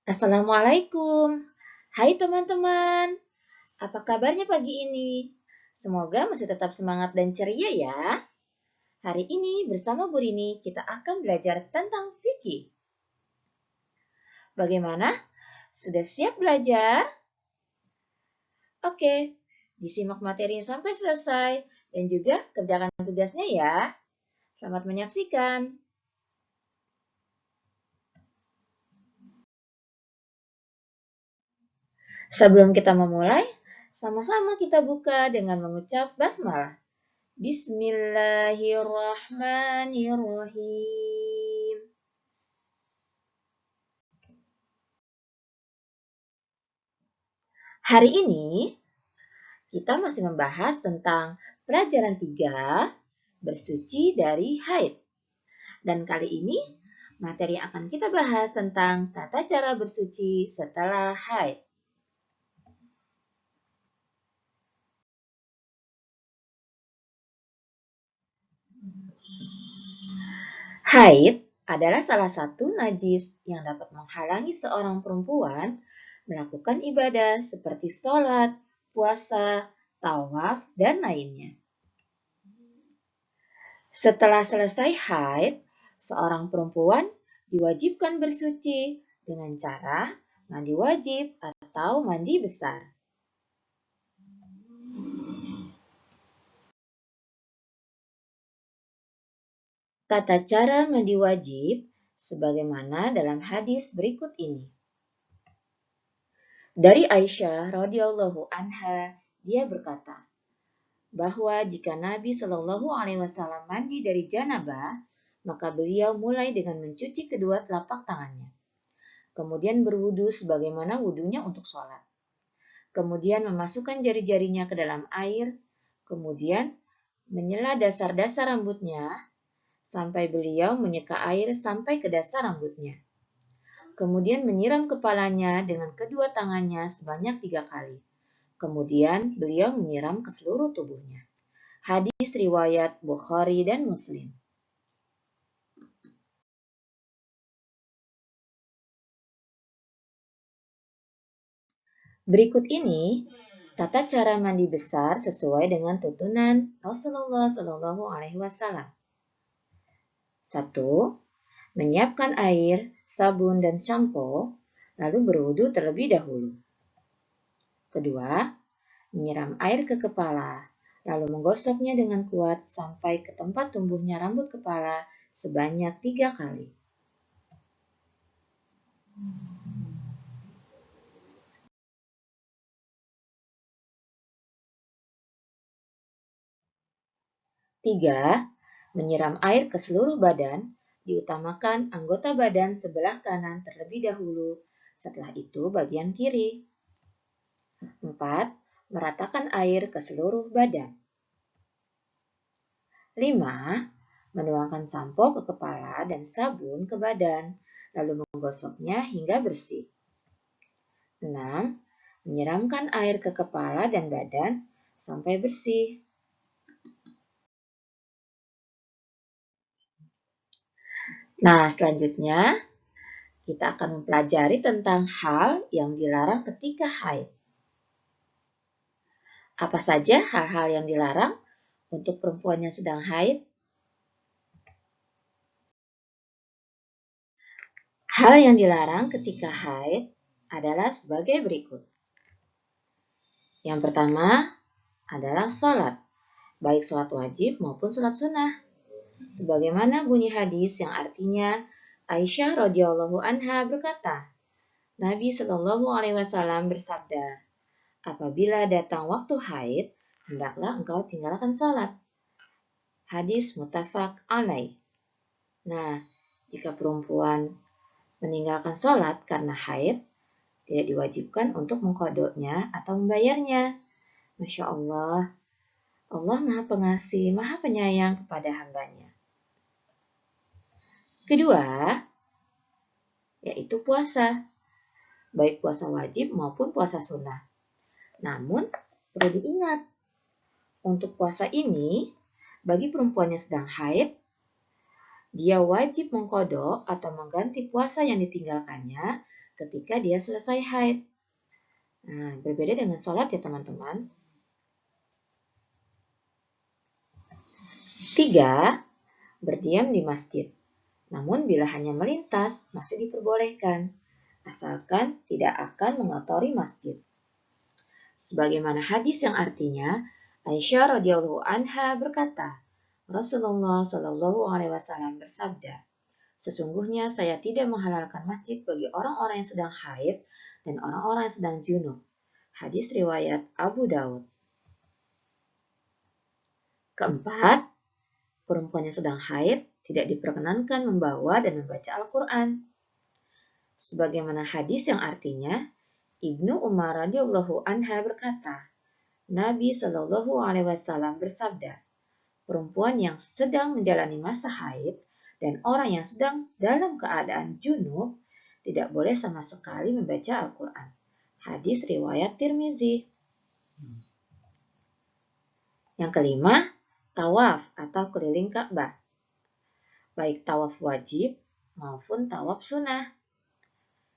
Assalamualaikum. Hai teman-teman, apa kabarnya pagi ini? Semoga masih tetap semangat dan ceria ya. Hari ini bersama Bu Rini kita akan belajar tentang fikih. Bagaimana? Sudah siap belajar? Oke, disimak materinya sampai selesai dan juga kerjakan tugasnya ya. Selamat menyaksikan. Sebelum kita memulai, sama-sama kita buka dengan mengucap basmalah. Bismillahirrahmanirrahim. Hari ini kita masih membahas tentang pelajaran 3 bersuci dari haid. Dan kali ini materi yang akan kita bahas tentang tata cara bersuci setelah haid. Haid adalah salah satu najis yang dapat menghalangi seorang perempuan melakukan ibadah seperti sholat, puasa, tawaf, dan lainnya. Setelah selesai haid, seorang perempuan diwajibkan bersuci dengan cara mandi wajib atau mandi besar. Tata cara mandi wajib sebagaimana dalam hadis berikut ini. Dari Aisyah radhiyallahu anha, dia berkata bahwa jika Nabi Shallallahu alaihi wasallam mandi dari janabah, maka beliau mulai dengan mencuci kedua telapak tangannya. Kemudian berwudu sebagaimana wudunya untuk sholat. Kemudian memasukkan jari-jarinya ke dalam air, kemudian menyela dasar-dasar rambutnya sampai beliau menyeka air sampai ke dasar rambutnya. Kemudian menyiram kepalanya dengan kedua tangannya sebanyak 3 kali. Kemudian beliau menyiram ke seluruh tubuhnya. Hadis riwayat Bukhari dan Muslim. Berikut ini tata cara mandi besar sesuai dengan tuntunan Rasulullah Shallallahu alaihi wasallam. 1. Menyiapkan air, sabun, dan sampo, lalu berwudu terlebih dahulu. Kedua, menyiram air ke kepala, lalu menggosoknya dengan kuat sampai ke tempat tumbuhnya rambut kepala sebanyak 3 kali. Tiga, menyiram air ke seluruh badan, diutamakan anggota badan sebelah kanan terlebih dahulu, setelah itu bagian kiri. 4. Meratakan air ke seluruh badan. 5. Menuangkan sampo ke kepala dan sabun ke badan, lalu menggosoknya hingga bersih. 6. Menyiramkan air ke kepala dan badan sampai bersih. Nah, selanjutnya kita akan mempelajari tentang hal yang dilarang ketika haid. Apa saja hal-hal yang dilarang untuk perempuan yang sedang haid? Hal yang dilarang ketika haid adalah sebagai berikut. Yang pertama adalah sholat, baik sholat wajib maupun sholat sunnah. Sebagaimana bunyi hadis yang artinya Aisyah radhiyallahu anha berkata, Nabi Shallallahu alaihi wasallam bersabda, apabila datang waktu haid, hendaklah engkau tinggalkan sholat. Hadis muttafaq alaih. Nah, jika perempuan meninggalkan sholat karena haid, tidak diwajibkan untuk mengqadoknya atau membayarnya. Masya Allah, Allah Maha Pengasih, Maha Penyayang kepada hambanya. Kedua, yaitu puasa, baik puasa wajib maupun puasa sunnah. Namun, perlu diingat, untuk puasa ini, bagi perempuan yang sedang haid, dia wajib mengqadok atau mengganti puasa yang ditinggalkannya ketika dia selesai haid. Nah, berbeda dengan sholat ya teman-teman. 3. Berdiam di masjid. Namun bila hanya melintas, masih diperbolehkan, asalkan tidak akan mengotori masjid. Sebagaimana hadis yang artinya, Aisyah radhiyallahu anha berkata, Rasulullah shallallahu alaihi wasallam bersabda, sesungguhnya saya tidak menghalalkan masjid bagi orang-orang yang sedang haid dan orang-orang yang sedang junub. Hadis riwayat Abu Daud. Keempat, perempuan yang sedang haid tidak diperkenankan membawa dan membaca Al-Quran. Sebagaimana hadis yang artinya, Ibnu Umar radhiyallahu anha berkata, Nabi Shallallahu alaihi wasallam bersabda, perempuan yang sedang menjalani masa haid dan orang yang sedang dalam keadaan junub tidak boleh sama sekali membaca Al-Quran. Hadis riwayat Tirmizi. Yang kelima, tawaf atau keliling Ka'bah. Baik tawaf wajib maupun tawaf sunnah.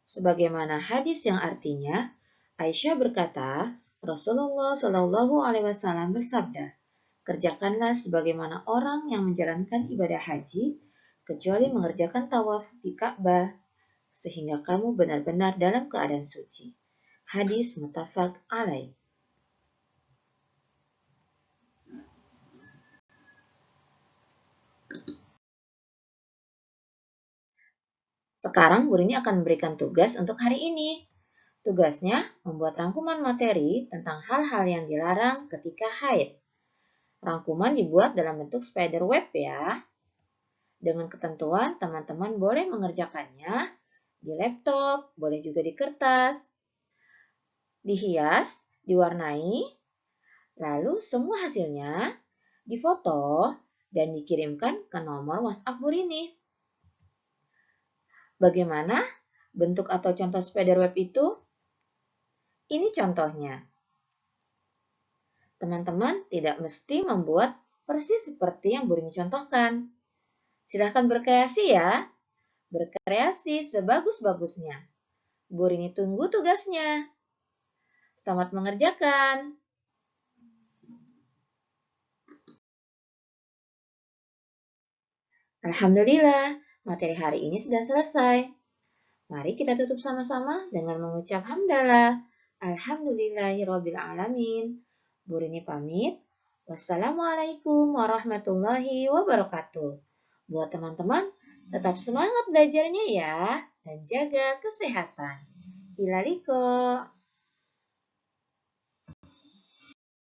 Sebagaimana hadis yang artinya, Aisyah berkata, Rasulullah Shallallahu alaihi wasallam bersabda, kerjakanlah sebagaimana orang yang menjalankan ibadah haji, kecuali mengerjakan tawaf di Ka'bah, sehingga kamu benar-benar dalam keadaan suci. Hadis muttafaq alaih. Sekarang guru ini akan memberikan tugas untuk hari ini. Tugasnya membuat rangkuman materi tentang hal-hal yang dilarang ketika haid. Rangkuman dibuat dalam bentuk spiderweb ya. Dengan ketentuan, teman-teman boleh mengerjakannya di laptop, boleh juga di kertas, dihias, diwarnai, lalu semua hasilnya difoto dan dikirimkan ke nomor WhatsApp guru ini. Bagaimana bentuk atau contoh spiderweb itu? Ini contohnya. Teman-teman tidak mesti membuat persis seperti yang guru ini contohkan. Silahkan berkreasi ya. Berkreasi sebagus-bagusnya. Guru ini tunggu tugasnya. Selamat mengerjakan. Alhamdulillah, materi hari ini sudah selesai. Mari kita tutup sama-sama dengan mengucap hamdalah. Alhamdulillahirabbil alamin. Guru ini pamit. Wassalamualaikum warahmatullahi wabarakatuh. Buat teman-teman, tetap semangat belajarnya ya dan jaga kesehatan. Ilaliko.